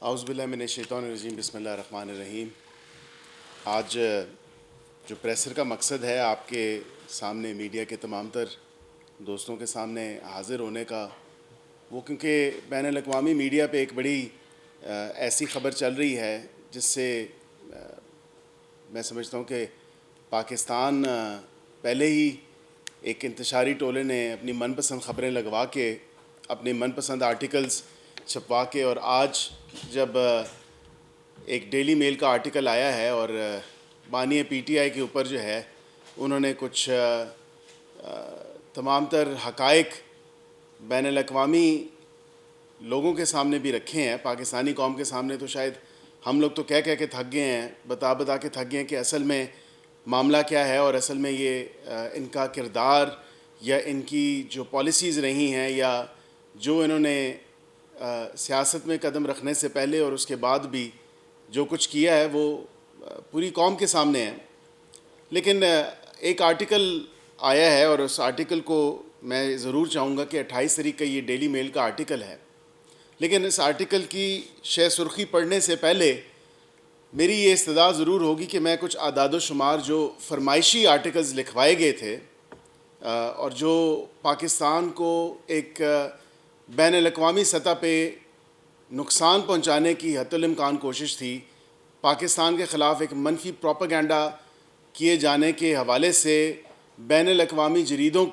اعوذ باللہ من الشیطان الرجیم بسم اللہ الرحمن الرحیم۔ آج جو پریسر کا مقصد ہے آپ کے سامنے میڈیا کے تمام تر دوستوں کے سامنے حاضر ہونے کا، وہ کیونکہ بین الاقوامی میڈیا پہ ایک بڑی ایسی خبر چل رہی ہے جس سے میں سمجھتا ہوں کہ پاکستان پہلے ہی ایک انتشاری ٹولے نے اپنی من پسند خبریں لگوا کے اپنے من پسند آرٹیکلز چھپوا کے، اور آج جب ایک ڈیلی میل کا آرٹیکل آیا ہے اور بانی پی ٹی آئی کے اوپر جو ہے انہوں نے کچھ تمام تر حقائق بین الاقوامی لوگوں کے سامنے بھی رکھے ہیں، پاکستانی قوم کے سامنے تو شاید ہم لوگ تو کہہ کے تھک گئے ہیں، بتا کے تھک گئے ہیں کہ اصل میں معاملہ کیا ہے، اور اصل میں یہ ان کا کردار یا ان کی جو پالیسیز رہی ہیں یا جو انہوں نے سیاست میں قدم رکھنے سے پہلے اور اس کے بعد بھی جو کچھ کیا ہے وہ پوری قوم کے سامنے ہے۔ لیکن ایک آرٹیکل آیا ہے اور اس آرٹیکل کو میں ضرور چاہوں گا کہ 28 تاریخ کا یہ ڈیلی میل کا آرٹیکل ہے، لیکن اس آرٹیکل کی شہ سرخی پڑھنے سے پہلے میری یہ استدعا ضرور ہوگی کہ میں کچھ اعداد و شمار جو فرمائشی آرٹیکلز لکھوائے گئے تھے اور جو پاکستان کو ایک بین الاقوامی سطح پہ نقصان پہنچانے کی حتی الامکان کوشش تھی، پاکستان کے خلاف ایک منفی پروپیگنڈا کیے جانے کے حوالے سے بین الاقوامی جریدوں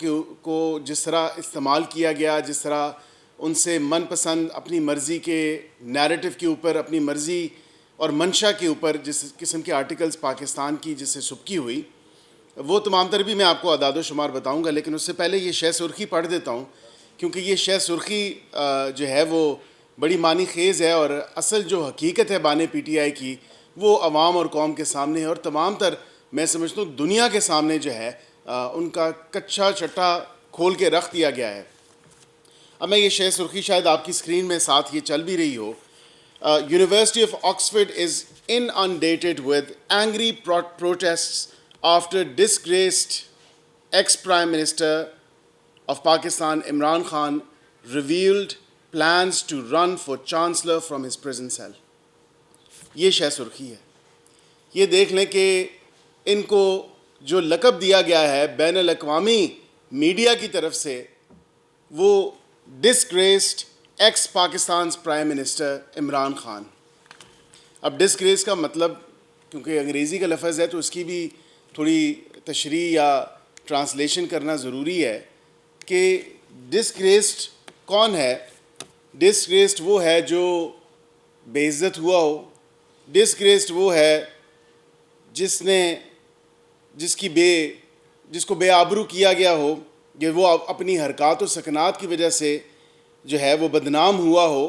کو جس طرح استعمال کیا گیا، جس طرح ان سے من پسند اپنی مرضی کے نیریٹو کے اوپر، اپنی مرضی اور منشا کے اوپر جس قسم کے آرٹیکلز پاکستان کی جس سے سبکی ہوئی، وہ تمام تر بھی میں آپ کو اعداد و شمار بتاؤں گا۔ لیکن اس سے پہلے یہ شہ سرخی پڑھ دیتا ہوں، کیونکہ یہ شہ سرخی جو ہے وہ بڑی معنی خیز ہے، اور اصل جو حقیقت ہے بانی پی ٹی آئی کی وہ عوام اور قوم کے سامنے ہے، اور تمام تر میں سمجھتا ہوں دنیا کے سامنے جو ہے ان کا کچا چٹا کھول کے رکھ دیا گیا ہے۔ اب میں یہ شہ سرخی شاید آپ کی اسکرین میں ساتھ یہ چل بھی رہی ہو۔ University of Oxford is inundated with angry protests after disgraced ex-Prime Minister of Pakistan Imran Khan revealed plans to run for Chancellor from his prison cell۔ یہ شہ سرخی ہے۔ یہ دیکھ لیں کہ ان کو جو لقب دیا گیا ہے بین الاقوامی میڈیا کی طرف سے، وہ disgraced ex Pakistan's prime minister Imran Khan. اب ڈسگریس کا مطلب، کیونکہ انگریزی کا لفظ ہے تو اس کی بھی تھوڑی تشریح یا ٹرانسلیشن کرنا ضروری ہے کہ ڈسگریسڈ کون ہے۔ ڈسگریسڈ وہ ہے جو بے عزت ہوا ہو، ڈسگریسڈ وہ ہے جس کو بے آبرو کیا گیا ہو، کہ وہ اپنی حرکات و سکنات کی وجہ سے جو ہے وہ بدنام ہوا ہو،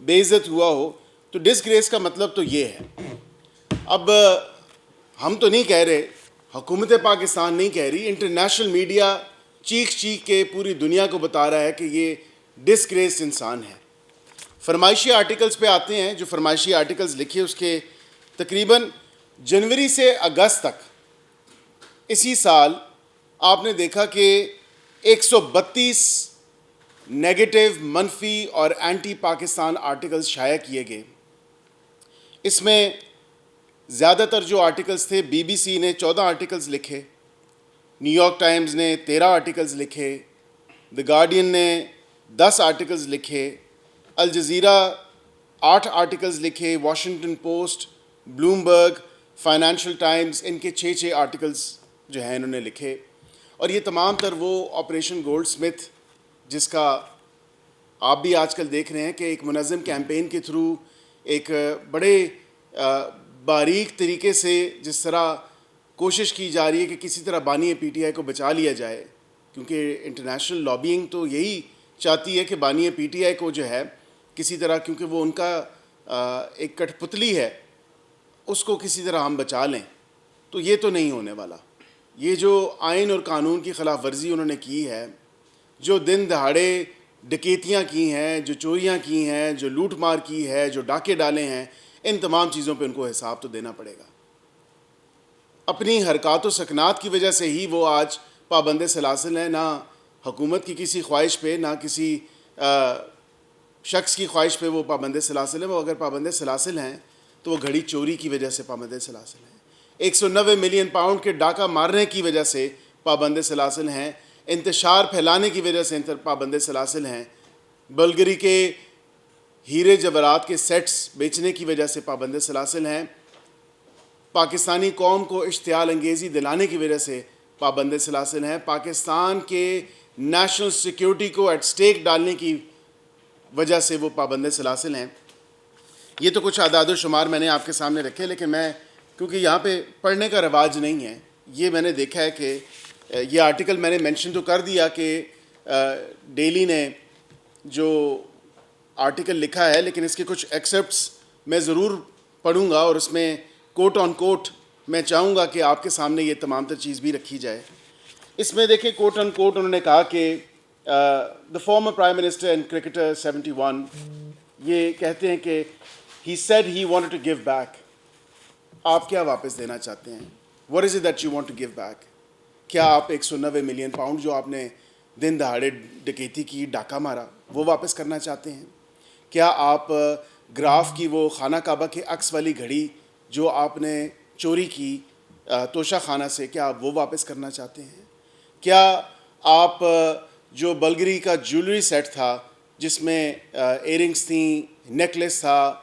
بے عزت ہوا ہو۔ تو ڈسگریس کا مطلب تو یہ ہے۔ اب ہم تو نہیں کہہ رہے، حکومت پاکستان نہیں کہہ رہی، انٹرنیشنل میڈیا چیخ کے پوری دنیا کو بتا رہا ہے کہ یہ ڈسگریس انسان ہے۔ فرمائشی آرٹیکلز پہ آتے ہیں۔ جو فرمائشی آرٹیکلز لکھے اس کے تقریباً جنوری سے اگست تک اسی سال آپ نے دیکھا کہ 132 نیگیٹو، منفی اور اینٹی پاکستان آرٹیکلز شائع کیے گئے۔ اس میں زیادہ تر جو آرٹیکلز تھے، بی بی سی نے 14 آرٹیکلز لکھے، نیو یارک ٹائمز نے 13 آرٹیکلز لکھے، دی گارڈین نے 10 آرٹیکلز لکھے، الجزیرہ 8 آرٹیکلز لکھے، Washington Post, Bloomberg, Financial Times, ان کے 6 آرٹیکلز جو ہیں انہوں نے لکھے۔ اور یہ تمام تر وہ آپریشن گولڈ سمتھ، جس کا آپ بھی آج کل دیکھ رہے ہیں کہ ایک منظم کیمپین کے تھرو ایک بڑے باریک طریقے سے جس طرح کوشش کی جا رہی ہے کہ کسی طرح بانی پی ٹی آئی کو بچا لیا جائے، کیونکہ انٹرنیشنل لابینگ تو یہی چاہتی ہے کہ بانی پی ٹی آئی کو جو ہے کسی طرح، کیونکہ وہ ان کا ایک کٹھ پتلی ہے، اس کو کسی طرح ہم بچا لیں۔ تو یہ تو نہیں ہونے والا۔ یہ جو آئین اور قانون کی خلاف ورزی انہوں نے کی ہے، جو دن دہاڑے ڈکیتیاں کی ہیں، جو چوریاں کی ہیں، جو لوٹ مار کی ہے، جو ڈاکے ڈالے ہیں، ان تمام چیزوں پہ ان کو حساب تو دینا پڑے گا۔ اپنی حرکات و سکنات کی وجہ سے ہی وہ آج پابند سلاسل ہیں، نہ حکومت کی کسی خواہش پہ، نہ کسی شخص کی خواہش پہ وہ پابند سلاسل ہیں. وہ اگر پابند سلاسل ہیں تو وہ گھڑی چوری کی وجہ سے پابند سلاسل ہیں. 190 ملین پاؤنڈ کے ڈاکہ مارنے کی وجہ سے پابند سلاسل ہیں. انتشار پھیلانے کی وجہ سے پابند سلاسل ہیں. بلگری کے ہیرے جواہرات کے سیٹس بیچنے کی وجہ سے پابند سلاسل ہیں. پاکستانی قوم کو اشتعال انگیزی دلانے کی وجہ سے پابند سلاسل ہیں. پاکستان کے نیشنل سیکیورٹی کو ایٹ سٹیک ڈالنے کی وجہ سے وہ پابند سلاسل ہیں. یہ تو کچھ اعداد و شمار میں نے آپ کے سامنے رکھے, لیکن میں کیونکہ یہاں پہ پڑھنے کا رواج نہیں ہے, یہ میں نے دیکھا ہے کہ یہ آرٹیکل میں نے مینشن تو کر دیا کہ ڈیلی نے جو آرٹیکل لکھا ہے, لیکن اس کے کچھ ایکسپٹس میں ضرور پڑھوں گا, اور اس میں کوٹ آن کوٹ میں چاہوں گا کہ آپ کے سامنے یہ تمام تر چیز بھی رکھی جائے. اس میں دیکھیں کوٹ آن کوٹ انہوں نے کہا کہ the former prime minister and cricketer 71, یہ کہتے ہیں کہ he said he wanted to give back. آپ کیا واپس دینا چاہتے ہیں؟ What is it that you want to give back? کیا آپ 190 ملین پاؤنڈ جو آپ نے دن دہاڑے ڈکیتی کی, ڈاکہ مارا, وہ واپس کرنا چاہتے ہیں؟ کیا آپ گراف کی وہ خانہ کعبہ کے عکس والی گھڑی جو آپ نے چوری کی توشہ خانہ سے, کیا آپ وہ واپس کرنا چاہتے ہیں؟ کیا آپ جو بلگری کا جیولری سیٹ تھا جس میں ایئرنگس تھیں, نیکلیس تھا,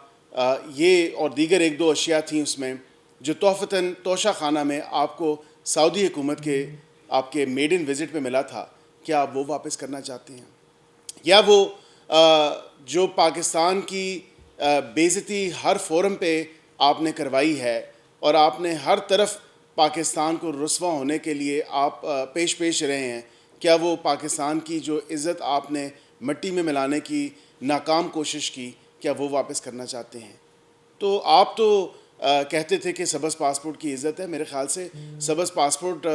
یہ اور دیگر ایک دو اشیاء تھیں اس میں, جو تحفتاً توشہ خانہ میں آپ کو سعودی حکومت کے آپ کے میڈن وزٹ پہ ملا تھا, کیا آپ وہ واپس کرنا چاہتے ہیں؟ یا وہ جو پاکستان کی بے عزتی ہر فورم پہ آپ نے کروائی ہے, اور آپ نے ہر طرف پاکستان کو رسوا ہونے کے لیے آپ پیش رہے ہیں, کیا وہ پاکستان کی جو عزت آپ نے مٹی میں ملانے کی ناکام کوشش کی, کیا وہ واپس کرنا چاہتے ہیں؟ تو آپ تو کہتے تھے کہ سبز پاسپورٹ کی عزت ہے. میرے خیال سے سبز پاسپورٹ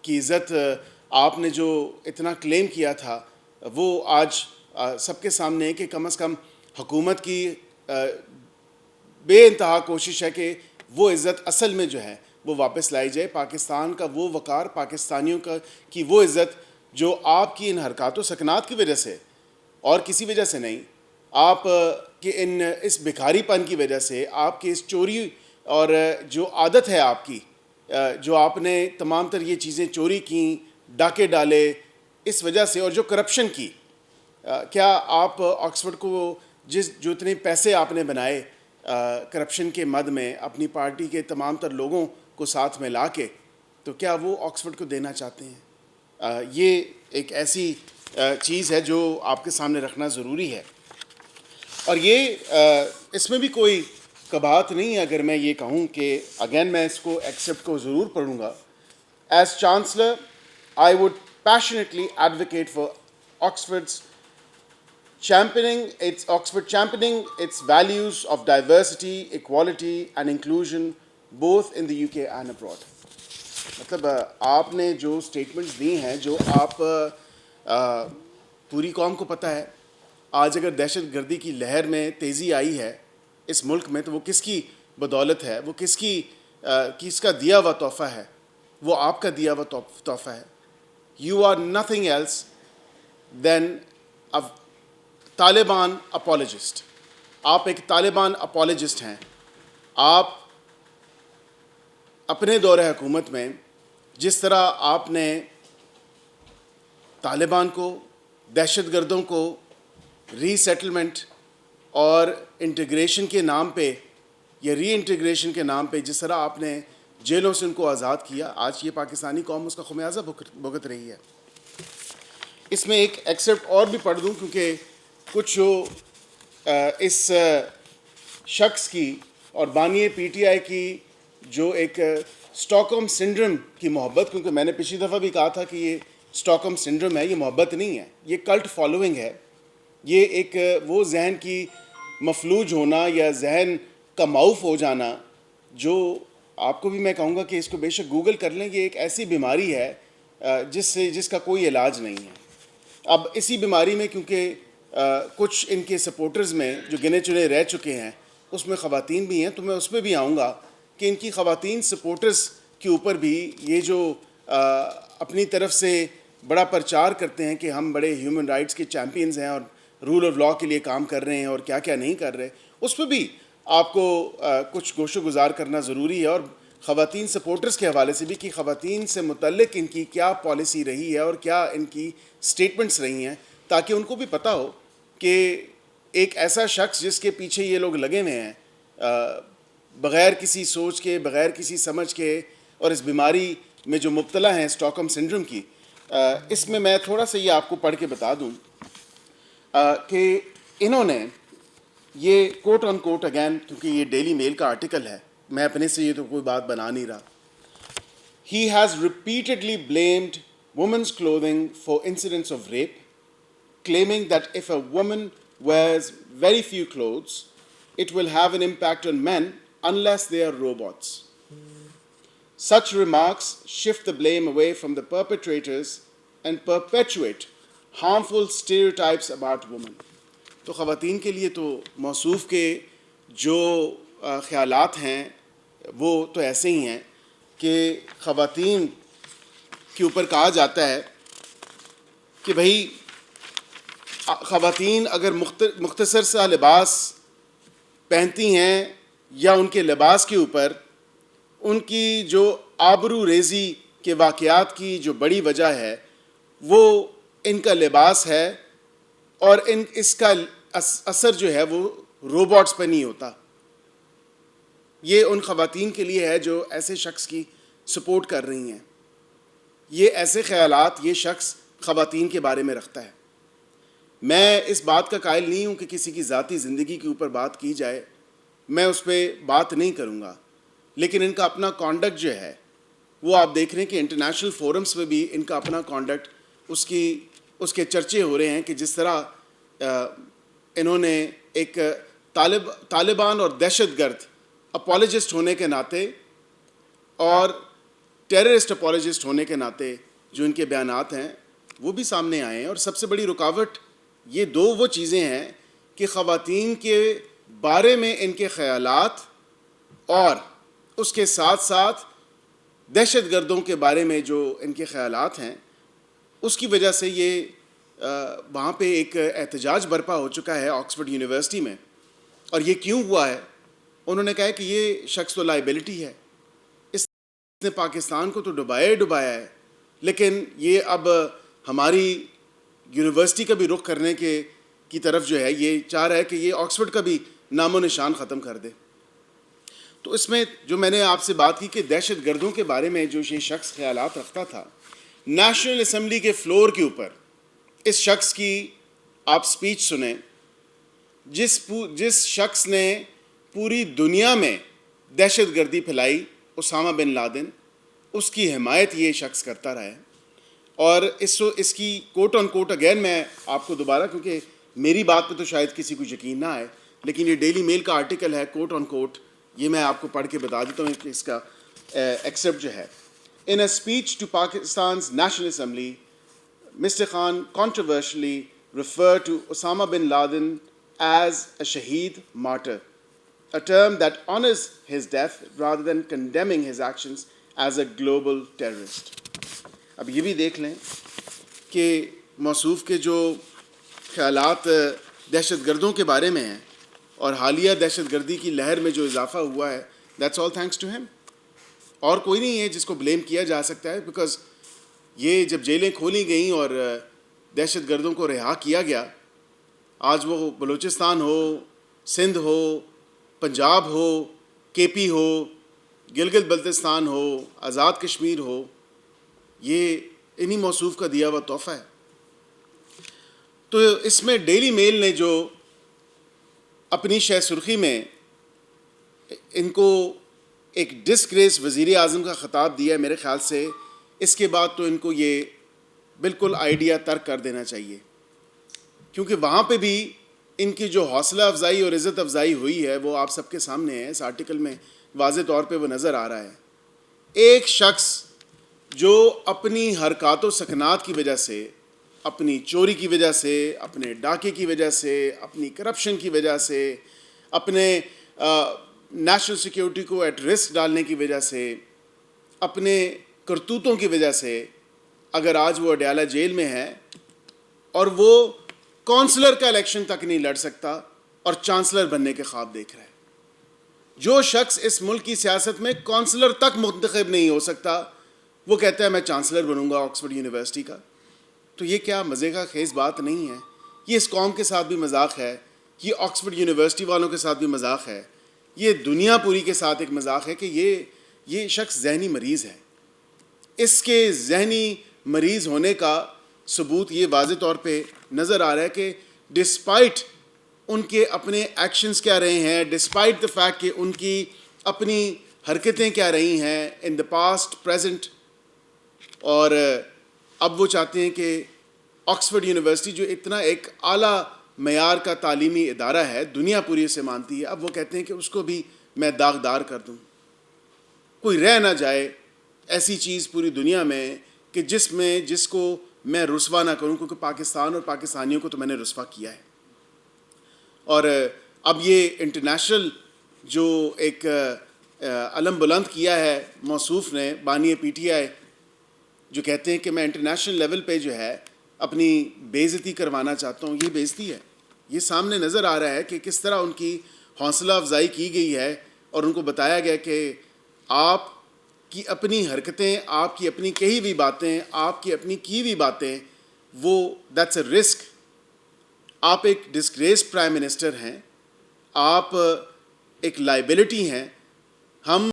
کی عزت آپ نے جو اتنا کلیم کیا تھا وہ آج سب کے سامنے ہے کہ کم از کم حکومت کی بے انتہا کوشش ہے کہ وہ عزت اصل میں جو ہے وہ واپس لائی جائے. پاکستان کا وہ وقار, پاکستانیوں کی وہ عزت جو آپ کی ان حرکات و سکنات کی وجہ سے اور کسی وجہ سے نہیں, آپ کے اس بھکاری پن کی وجہ سے, آپ کی اس چوری اور جو عادت ہے آپ کی, جو آپ نے تمام تر یہ چیزیں چوری کیں, ڈاکے ڈالے, اس وجہ سے, اور جو کرپشن کی, کیا آپ آکسفورڈ کو جو اتنے پیسے آپ نے بنائے کرپشن کے مد میں اپنی پارٹی کے تمام تر لوگوں کو ساتھ میں لا کے, تو کیا وہ آکسفورڈ کو دینا چاہتے ہیں؟ یہ ایک ایسی چیز ہے جو آپ کے سامنے رکھنا ضروری ہے. اور یہ اس میں بھی کوئی قباحت نہیں ہے اگر میں یہ کہوں کہ اگین میں اس کو ایکسیپٹ کو ضرور پڑھوں گا. As chancellor I would passionately advocate for Oxford championing its values of diversity, equality and inclusion both in the UK and abroad. مطلب آپ نے جو سٹیٹمنٹس دی ہیں, جو آپ پوری قوم کو پتہ ہے آج اگر دہشت گردی کی لہر میں تیزی آئی ہے اس ملک میں, تو وہ کس کی بدولت ہے, وہ کس کا دیا ہوا تحفہ ہے؟ وہ آپ کا دیا ہوا تحفہ ہے. You are nothing else than a Taliban اپولوجسٹ. آپ ایک طالبان اپولوجسٹ ہیں. آپ اپنے دور حکومت میں جس طرح آپ نے طالبان کو, دہشت گردوں کو ری سیٹلمنٹ اور انٹیگریشن کے نام پہ یا ری انٹیگریشن کے نام پہ جس طرح آپ نے جیلوں سے ان کو آزاد کیا, آج یہ پاکستانی قوم اس کا خمیازہ بھگت رہی ہے. اس میں ایک ایکسیپٹ اور بھی پڑھ دوں کیونکہ کچھ جو اس شخص کی اور بانی پی ٹی آئی کی جو ایک اسٹاک ہوم سنڈروم کی محبت, کیونکہ میں نے پچھلی دفعہ بھی کہا تھا کہ یہ اسٹاک ہوم سنڈروم ہے, یہ محبت نہیں ہے, یہ کلٹ فالوئنگ ہے. یہ ایک وہ ذہن کی مفلوج ہونا یا ذہن کا معوف ہو جانا جو آپ کو بھی میں کہوں گا کہ اس کو بے شک گوگل کر لیں. یہ ایک ایسی بیماری ہے جس کا کوئی علاج نہیں ہے. اب اسی بیماری میں کیونکہ کچھ ان کے سپورٹرز میں جو گنے چنے رہ چکے ہیں اس میں خواتین بھی ہیں, تو میں اس پہ بھی آؤں گا کہ ان کی خواتین سپورٹرز کے اوپر بھی یہ جو اپنی طرف سے بڑا پرچار کرتے ہیں کہ ہم بڑے ہیومن رائٹس کے چیمپئنز ہیں اور رول آف لاء کے لیے کام کر رہے ہیں اور کیا کیا نہیں کر رہے، اس پہ بھی آپ کو کچھ گوش و گزار کرنا ضروری ہے، اور خواتین سپورٹرز کے حوالے سے بھی کہ خواتین سے متعلق ان کی کیا پالیسی رہی ہے اور کیا ان کی سٹیٹمنٹس رہی ہیں، تاکہ ان کو بھی پتہ ہو کہ ایک ایسا شخص جس کے پیچھے یہ لوگ لگے ہوئے ہیں بغیر کسی سوچ کے، بغیر کسی سمجھ کے، اور اس بیماری میں جو مبتلا ہیں اسٹاکہولم سنڈروم کی، اس میں تھوڑا سا یہ آپ کو پڑھ کے بتا دوں کہ انہوں نے یہ کوٹ آن کوٹ اگین، کیونکہ یہ ڈیلی میل کا آرٹیکل ہے، میں اپنے سے یہ تو کوئی بات بنا نہیں رہا. He has repeatedly blamed women's clothing for incidents of rape, claiming that if a woman wears very few clothes, it will have an impact on men unless they are robots. Such remarks shift the blame away from the perpetrators and perpetuate harmful stereotypes about women. تو خواتین کے لیے تو موصوف کے جو خیالات ہیں وہ تو ایسے ہی ہیں کہ خواتین کے اوپر کہا جاتا ہے کہ بھائی خواتین اگر مختصر سا لباس پہنتی ہیں یا ان کے لباس کے اوپر ان کی جو آبرو ریزی کے واقعات کی جو بڑی وجہ ہے وہ ان کا لباس ہے، اور اس کا اثر جو ہے وہ روبوٹس پہ نہیں ہوتا. یہ ان خواتین کے لیے ہے جو ایسے شخص کی سپورٹ کر رہی ہیں. یہ ایسے خیالات یہ شخص خواتین کے بارے میں رکھتا ہے. میں اس بات کا قائل نہیں ہوں کہ کسی کی ذاتی زندگی کے اوپر بات کی جائے، میں اس پہ بات نہیں کروں گا، لیکن ان کا اپنا کانڈکٹ جو ہے وہ آپ دیکھ رہے ہیں کہ انٹرنیشنل فورمز پہ بھی ان کا اپنا کانڈکٹ اس کے چرچے ہو رہے ہیں کہ جس طرح انہوں نے ایک طالبان اور دہشت گرد اپولوجسٹ ہونے کے ناطے اور ٹیررسٹ اپولوجسٹ ہونے کے ناطے جو ان کے بیانات ہیں وہ بھی سامنے آئے ہیں. اور سب سے بڑی رکاوٹ یہ دو وہ چیزیں ہیں کہ خواتین کے بارے میں ان کے خیالات اور اس کے ساتھ ساتھ دہشت گردوں کے بارے میں جو ان کے خیالات ہیں اس کی وجہ سے یہ وہاں پہ ایک احتجاج برپا ہو چکا ہے آکسفورڈ یونیورسٹی میں. اور یہ کیوں ہوا ہے؟ انہوں نے کہا کہ یہ شخص تو لائبلٹی ہے، اس نے پاکستان کو تو ڈبایا ہے، لیکن یہ اب ہماری یونیورسٹی کا بھی رخ کرنے کی طرف جو ہے یہ چاہ رہا ہے کہ یہ آکسفورڈ کا بھی نام و نشان ختم کر دے. تو اس میں جو میں نے آپ سے بات کی کہ دہشت گردوں کے بارے میں جو یہ شخص خیالات رکھتا تھا، نیشنل اسمبلی کے فلور کے اوپر اس شخص کی آپ سپیچ سنیں، جس شخص نے پوری دنیا میں دہشت گردی پھیلائی، اسامہ بن لادن، اس کی حمایت یہ شخص کرتا رہا ہے. اور اس کی کوٹ آن کوٹ اگین میں آپ کو دوبارہ، کیونکہ میری بات پہ تو شاید کسی کو یقین نہ آئے، لیکن یہ ڈیلی میل کا آرٹیکل ہے کوٹ آن کوٹ، یہ میں آپ کو پڑھ کے بتا دیتا ہوں کہ اس کا ایکسیپٹ جو ہے. In a speech to Pakistan's National Assembly, Mr. Khan controversially referred to Osama bin Laden as a shaheed martyr, a term that honors his death rather than condemning his actions as a global terrorist. اب یہ بھی دیکھ لیں کہ موصوف کے جو خیالات دہشت گردوں کے بارے میں ہیں اور حالیہ دہشت گردی کی لہر میں جو اضافہ ہوا ہے، that's all thanks to him. اور کوئی نہیں ہے جس کو بلیم کیا جا سکتا ہے، بیکاز یہ جب جیلیں کھولی گئیں اور دہشت گردوں کو رہا کیا گیا، آج وہ بلوچستان ہو، سندھ ہو، پنجاب ہو، کے پی ہو، گلگت بلتستان ہو، آزاد کشمیر ہو، یہ انہی موصوف کا دیا ہوا تحفہ ہے. تو اس میں ڈیلی میل نے جو اپنی شہ سرخی میں ان کو ایک ڈسگریس وزیر اعظم کا خطاب دیا ہے، میرے خیال سے اس کے بعد تو ان کو یہ بالکل آئیڈیا ترک کر دینا چاہیے، کیونکہ وہاں پہ بھی ان کی جو حوصلہ افزائی اور عزت افزائی ہوئی ہے وہ آپ سب کے سامنے ہے. اس آرٹیکل میں واضح طور پہ وہ نظر آ رہا ہے. ایک شخص جو اپنی حرکات و سکنات کی وجہ سے، اپنی چوری کی وجہ سے، اپنے ڈاکے کی وجہ سے، اپنی کرپشن کی وجہ سے، اپنے نیشنل سیکیورٹی کو ایٹ رسک ڈالنے کی وجہ سے، اپنے کرتوتوں کی وجہ سے اگر آج وہ اڈیالہ جیل میں ہے اور وہ کونسلر کا الیکشن تک نہیں لڑ سکتا اور چانسلر بننے کے خواب دیکھ رہا ہے. جو شخص اس ملک کی سیاست میں کونسلر تک منتخب نہیں ہو سکتا وہ کہتا ہے میں چانسلر بنوں گا آکسفورڈ یونیورسٹی کا. تو یہ کیا مزے کا خیز بات نہیں ہے؟ یہ اس قوم کے ساتھ بھی مذاق ہے, یہ آکسفورڈ یونیورسٹی والوں کے ساتھ بھی مذاق ہے, یہ دنیا پوری کے ساتھ ایک مذاق ہے کہ یہ شخص ذہنی مریض ہے. اس کے ذہنی مریض ہونے کا ثبوت یہ واضح طور پہ نظر آ رہا ہے کہ ڈسپائٹ ان کے اپنے ایکشنز کیا رہے ہیں, ڈسپائٹ دا فیکٹ کہ ان کی اپنی حرکتیں کیا رہی ہیں ان دا پاسٹ, پریزنٹ, اور اب وہ چاہتے ہیں کہ آکسفورڈ یونیورسٹی جو اتنا ایک اعلیٰ معیار کا تعلیمی ادارہ ہے, دنیا پوری اسے مانتی ہے, اب وہ کہتے ہیں کہ اس کو بھی میں داغدار کر دوں. کوئی رہ نہ جائے ایسی چیز پوری دنیا میں کہ جس کو میں رسوا نہ کروں, کیونکہ پاکستان اور پاکستانیوں کو تو میں نے رسوا کیا ہے. اور اب یہ انٹرنیشنل جو ایک علم بلند کیا ہے موصوف نے, بانی پی ٹی آئی, جو کہتے ہیں کہ میں انٹرنیشنل لیول پہ جو ہے اپنی بے عزتی کروانا چاہتا ہوں, یہ بے عزتی ہے. یہ سامنے نظر آ رہا ہے کہ کس طرح ان کی حوصلہ افزائی کی گئی ہے اور ان کو بتایا گیا کہ آپ کی اپنی حرکتیں, آپ کی اپنی کہی ہوئی باتیں, آپ کی اپنی کی ہوئی باتیں, وہ دیٹس اے رسک. آپ ایک ڈسگریس پرائم منسٹر ہیں, آپ ایک لائبلٹی ہیں. ہم